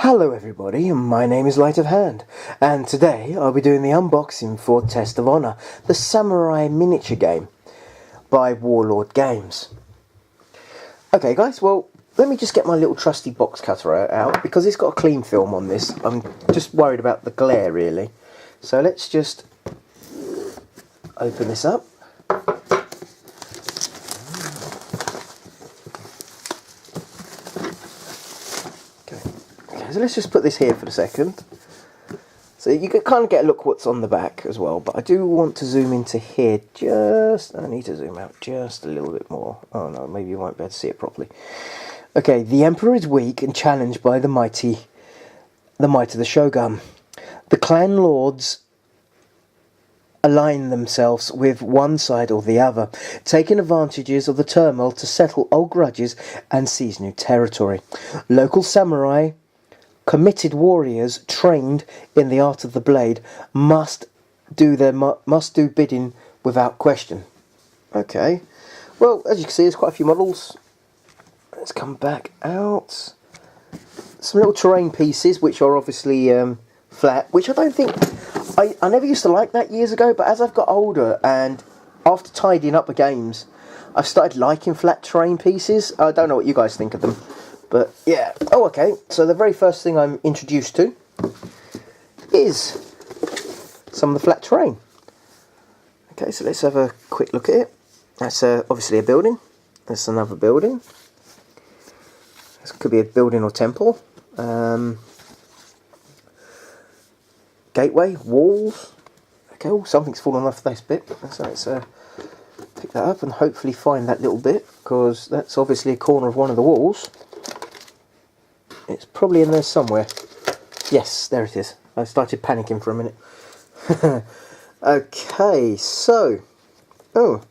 Hello everybody, my name is Light of Hand, and today I'll be doing the unboxing for Test of Honor, the Samurai miniature game by Warlord Games. Okay guys, well, let me just get my little trusty box cutter out, because it's got a clean film on this. I'm just worried about the glare really. So let's just open this up. So let's just put this here for a second. So you can kind of get a look what's on the back as well, but I do want to zoom into here I need to zoom out just a little bit more. Oh no, maybe you won't be able to see it properly. Okay, the Emperor is weak and challenged by the might of the Shogun. The clan lords align themselves with one side or the other, taking advantages of the turmoil to settle old grudges and seize new territory. Local samurai, committed warriors trained in the art of the blade, must do bidding without question. Okay, well, as you can see, there's quite a few models. Let's come back out. Some little terrain pieces, which are obviously flat, which I don't think... I never used to like that years ago, but as I've got older and after tidying up the games, I've started liking flat terrain pieces. I don't know what you guys think of them. But yeah, oh okay, so the very first thing I'm introduced to is some of the flat terrain. Okay, so let's have a quick look at it. That's obviously a building. That's another building. This could be a building or temple. Gateway, walls. Okay, oh, something's fallen off this bit. So let's pick that up and hopefully find that little bit, because that's obviously a corner of one of the walls. It's probably in there somewhere. Yes, there it is. I started panicking for a minute. Okay, so... oh,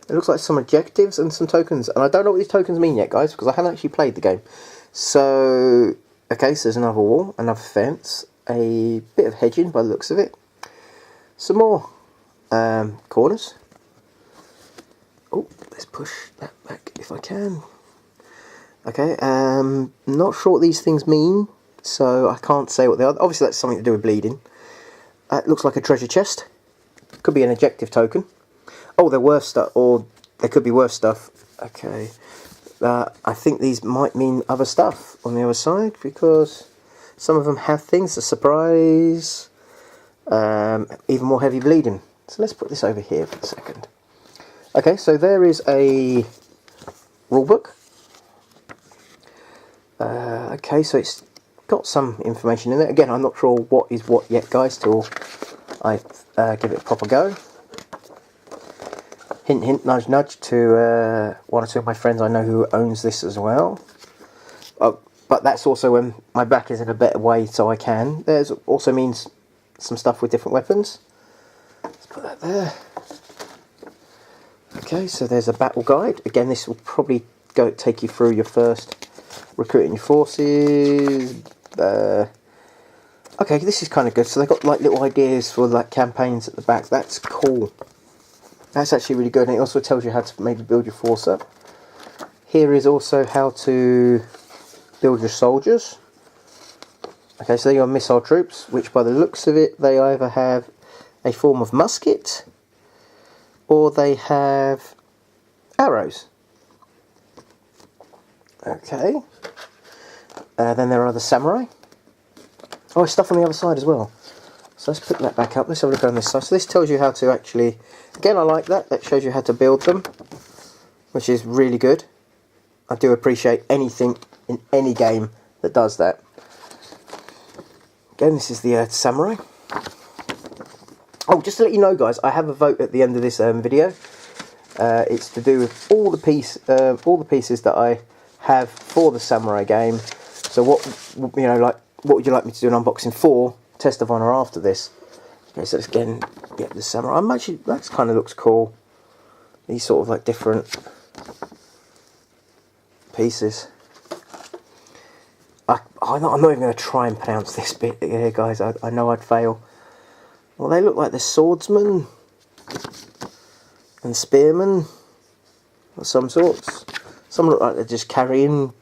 it looks like some objectives and some tokens. And I don't know what these tokens mean yet, guys, because I haven't actually played the game. So, okay, so there's another wall, another fence, a bit of hedging by the looks of it. Some more corners. Oh, let's push that back if I can. Okay, not sure what these things mean, so I can't say what they are. Obviously that's something to do with bleeding. It looks like a treasure chest. Could be an objective token. Oh, they're worth stuff, or they could be worth stuff. Okay, I think these might mean other stuff on the other side, because some of them have things, a surprise, even more heavy bleeding. So let's put this over here for a second. Okay, so there is a rulebook. Okay, so it's got some information in there. Again, I'm not sure what is what yet, guys, till I give it a proper go. Hint, hint, nudge, nudge to one or two of my friends I know who owns this as well. But that's also when my back is in a better way, so I can. There's also means some stuff with different weapons. Let's put that there. Okay, so there's a battle guide. Again, this will probably take you through your first recruiting your forces. Okay, this is kind of good. So they've got like little ideas for like campaigns at the back. That's cool. That's actually really good. And it also tells you how to maybe build your force up. Here is also how to build your soldiers. Okay, so they are missile troops, which by the looks of it, they either have a form of musket or they have arrows. Okay. Then there are the samurai. Oh, there's stuff on the other side as well. So let's put that back up. Let's have a look on this side. So this tells you how to actually... again, I like that. That shows you how to build them, which is really good. I do appreciate anything in any game that does that. Again, this is the samurai. Oh, just to let you know, guys, I have a vote at the end of this video. It's to do with all the pieces that I have for the samurai game. So what, you know, like, what would you like me to do an unboxing for Test of Honor after this? Okay, so let's get the samurai. That kind of looks cool. These sort of like different pieces. I'm not even going to try and pronounce this bit here, guys. I know I'd fail. Well, they look like they're swordsmen and spearmen of some sorts. Some look like they're just carrying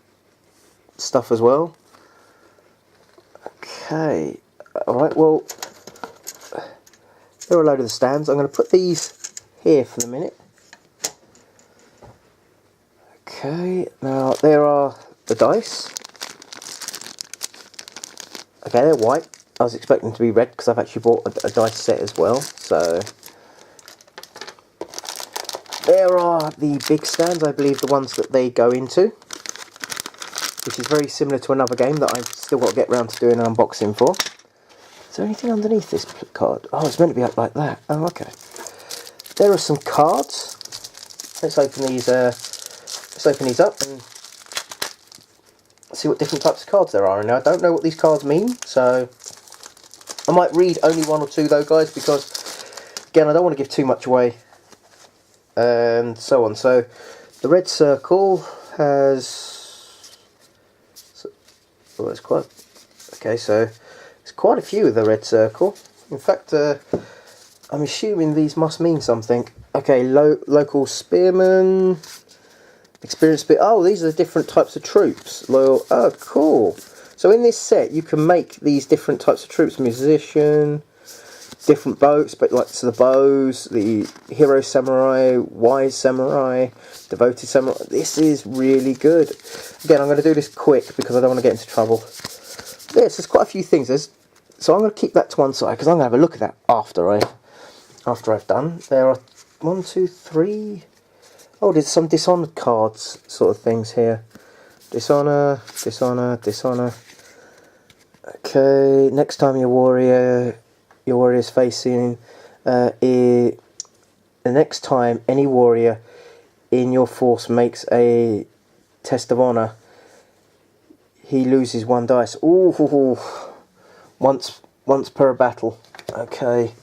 stuff as well. Okay, alright, well, there are a load of the stands. I'm going to put these here for the minute. Okay, now there are the dice. Okay, they're white. I was expecting them to be red because I've actually bought a dice set as well. So there are the big stands, I believe the ones that they go into, which is very similar to another game that I've still got to get around to doing an unboxing for. Is there anything underneath this card? Oh, it's meant to be up like that. Oh, okay. There are some cards. Let's open these. Let's open these up and see what different types of cards there are. And I don't know what these cards mean, so I might read only one or two though, guys, because again, I don't want to give too much away, and so on. So the red circle has. Oh, it's quite. Okay, so. Quite a few of the red circle. In fact, I'm assuming these must mean something. Okay, local spearmen, experienced spear. Oh, these are the different types of troops. Loyal. Oh, cool. So in this set, you can make these different types of troops. Musician, different bows, but like so the bows, the hero samurai, wise samurai, devoted samurai. This is really good. Again, I'm going to do this quick because I don't want to get into trouble. Yes, there's quite a few things. So I'm going to keep that to one side because I'm going to have a look at that after I've done. There are 1, 2, 3. Oh, there's some Dishonored cards sort of things here. Dishonor, Dishonor, Dishonor. Okay, next time your warrior's facing, the next time any warrior in your force makes a test of honor, he loses 1 dice. Ooh, once per battle. Okay.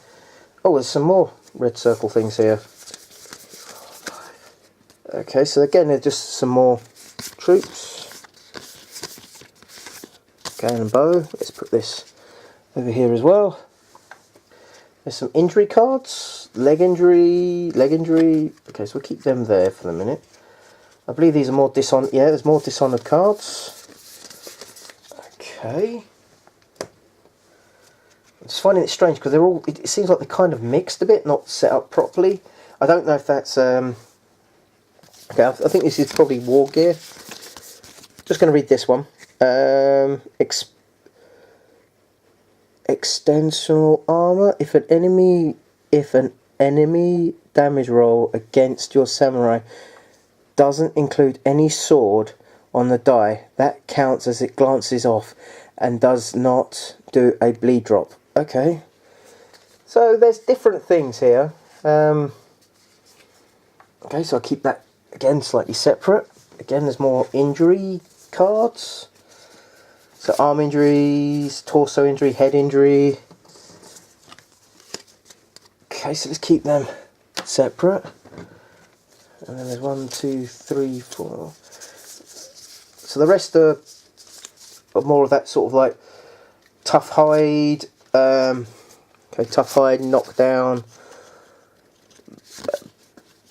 Oh, there's some more red circle things here. Okay, so again, they're just some more troops. Okay, and a bow. Let's put this over here as well. There's some injury cards. Leg injury. Okay, so we'll keep them there for the minute. I believe these are more Dishonored. Yeah, there's more Dishonored cards. Okay. I'm just finding it strange because they're all. It seems like they're kind of mixed a bit, not set up properly. I don't know if that's. Okay, I think this is probably war gear. Just going to read this one. Extensional armor. If an enemy damage roll against your samurai doesn't include any sword on the die, that counts as it glances off and does not do a bleed drop. Okay, so there's different things here. Okay, so I'll keep that again slightly separate. Again, there's more injury cards. So arm injuries, torso injury, head injury. Okay, so let's keep them separate. And then there's 1, 2, 3, 4. So the rest are more of that sort of like tough hide, tough hide, knockdown,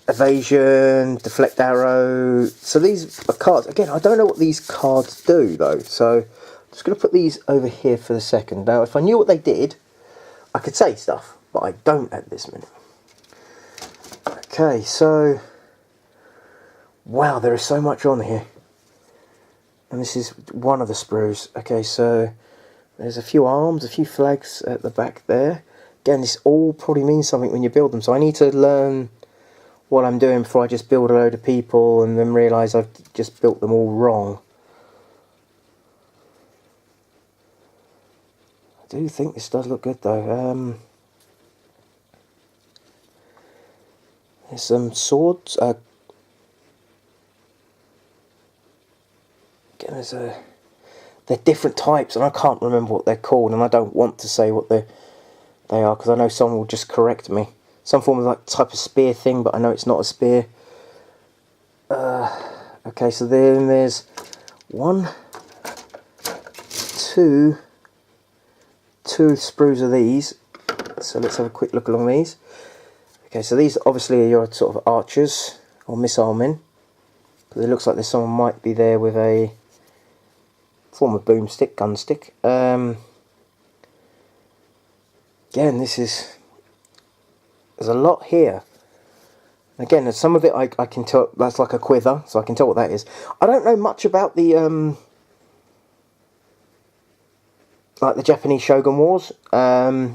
evasion, deflect arrow. So these are cards. Again, I don't know what these cards do though, so I'm just going to put these over here for the second. Now, if I knew what they did, I could say stuff, but I don't at this minute. Okay, so wow, there is so much on here. And this is one of the sprues. Okay, so there's a few arms, a few flags at the back there. Again, this all probably means something when you build them. So I need to learn what I'm doing before I just build a load of people and then realise I've just built them all wrong. I do think this does look good though. There's some swords. Again, they're different types, and I can't remember what they're called, and I don't want to say what they are because I know someone will just correct me. Some form of like type of spear thing, but I know it's not a spear. Okay, so then there's 1, 2 sprues of these. So let's have a quick look along these. Okay, so these obviously are your sort of archers or missile men. Because it looks like there's someone might be there with a form of boomstick, gunstick. again, there's a lot here. Again, some of it I can tell, that's like a quiver, so I can tell what that is. I don't know much about the like the Japanese Shogun Wars. The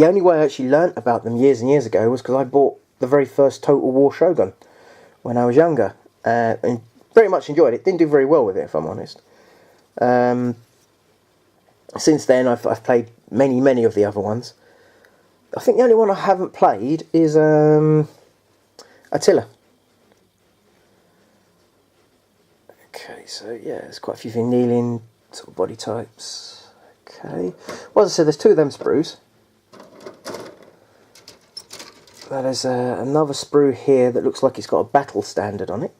only way I actually learnt about them years and years ago was because I bought the very first Total War Shogun when I was younger, and very much enjoyed it. Didn't do very well with it, if I'm honest. Since then, I've played many of the other ones. I think the only one I haven't played is Attila. Okay, so yeah, there's quite a few things. Kneeling sort of body types. Okay, well, as I said, there's two of them sprues. There's another sprue here that looks like it's got a battle standard on it,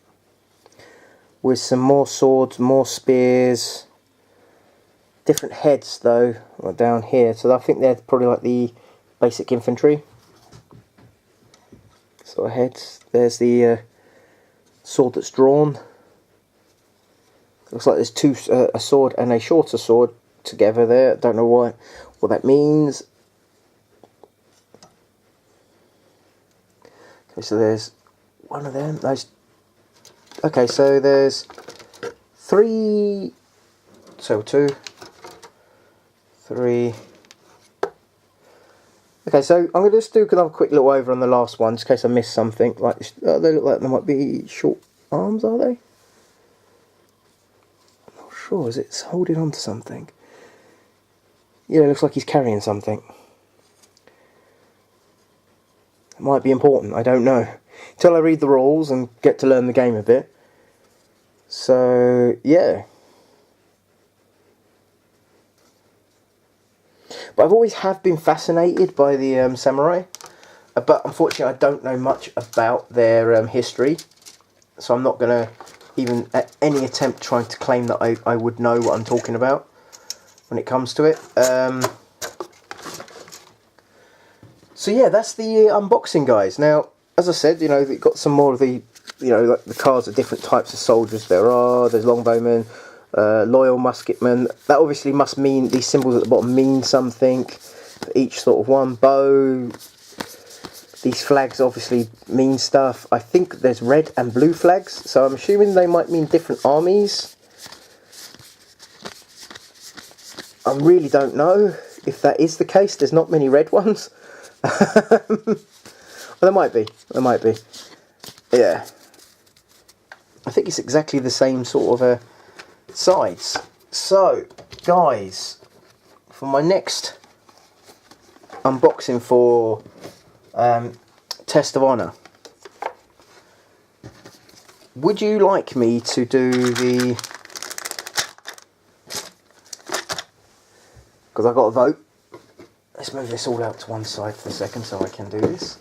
with some more swords, more spears, different heads though down here. So I think they're probably like the basic infantry sort of heads. There's the sword that's drawn. Looks like there's two, a sword and a shorter sword together there. Don't know what that means. Okay, so there's one of them. Those. Okay, so there's three. So 2, 3. Okay, so I'm going to just do another quick look over on the last one, just in case I missed something. Like they look like they might be short arms, are they? I'm not sure. Is it holding on to something? Yeah, it looks like he's carrying something. It might be important. I don't know. Until I read the rules and get to learn the game a bit. So yeah. But I've always been fascinated by the samurai, but unfortunately I don't know much about their history, so I'm not going to even at any attempt trying to claim that I would know what I'm talking about when it comes to it. So yeah, that's the unboxing, guys. Now, as I said, you know, we've got some more of the, you know, like the cards of different types of soldiers there are. There's longbowmen. Loyal musketman. That obviously must mean, these symbols at the bottom mean something for each sort of one. Bow. These flags obviously mean stuff. I think there's red and blue flags, so I'm assuming they might mean different armies. I really don't know if that is the case. There's not many red ones. Well, there might be. There might be. Yeah. I think it's exactly the same sort of sides. So, guys, for my next unboxing for Test of Honor, would you like me to do the, because I've got to vote, let's move this all out to one side for a second so I can do this.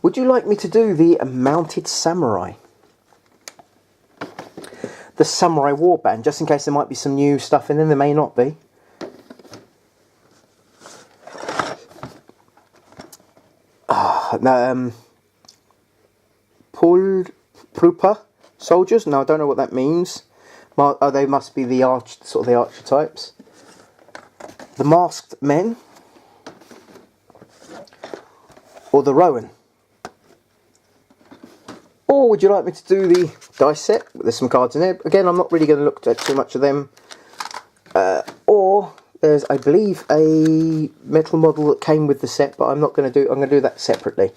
Would you like me to do the Mounted Samurai? The Samurai Warband, just in case there might be some new stuff in there. There may not be. Pulprupa soldiers. No, I don't know what that means. Oh, they must be the sort of the archetypes. The Masked Men, or the Rowan. Or would you like me to do the dice set? There's some cards in there. Again, I'm not really going to look at too much of them. Or there's, I believe, a metal model that came with the set, but I'm not going to do. I'm going to do that separately.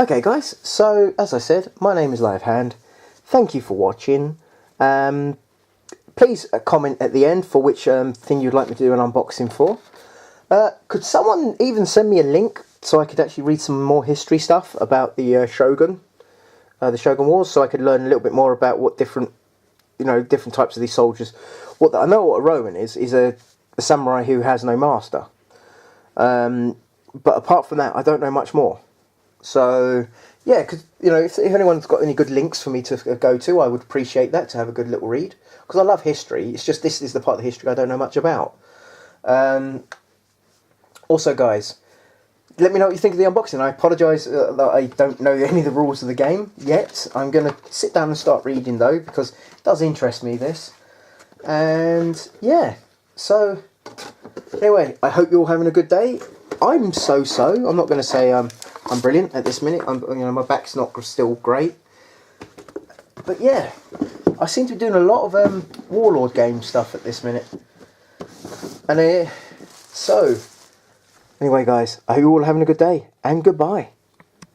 Okay, guys. So, as I said, my name is Live Hand. Thank you for watching. Please comment at the end for which thing you'd like me to do an unboxing for. Could someone even send me a link so I could actually read some more history stuff about the Shogun? The Shogun Wars, so I could learn a little bit more about what different types of these soldiers. I know what a Roman is a samurai who has no master. But apart from that, I don't know much more. So yeah, if anyone's got any good links for me to go to, I would appreciate that, to have a good little read, because I love history. It's just this is the part of the history I don't know much about. Also, guys, let me know what you think of the unboxing. I apologise that I don't know any of the rules of the game yet. I'm going to sit down and start reading though, because it does interest me, this. And yeah, so anyway, I hope you're all having a good day. I'm so-so. I'm not going to say I'm brilliant at this minute. My back's not still great. But yeah, I seem to be doing a lot of Warlord game stuff at this minute. And so, anyway guys, I hope you're all having a good day, and goodbye.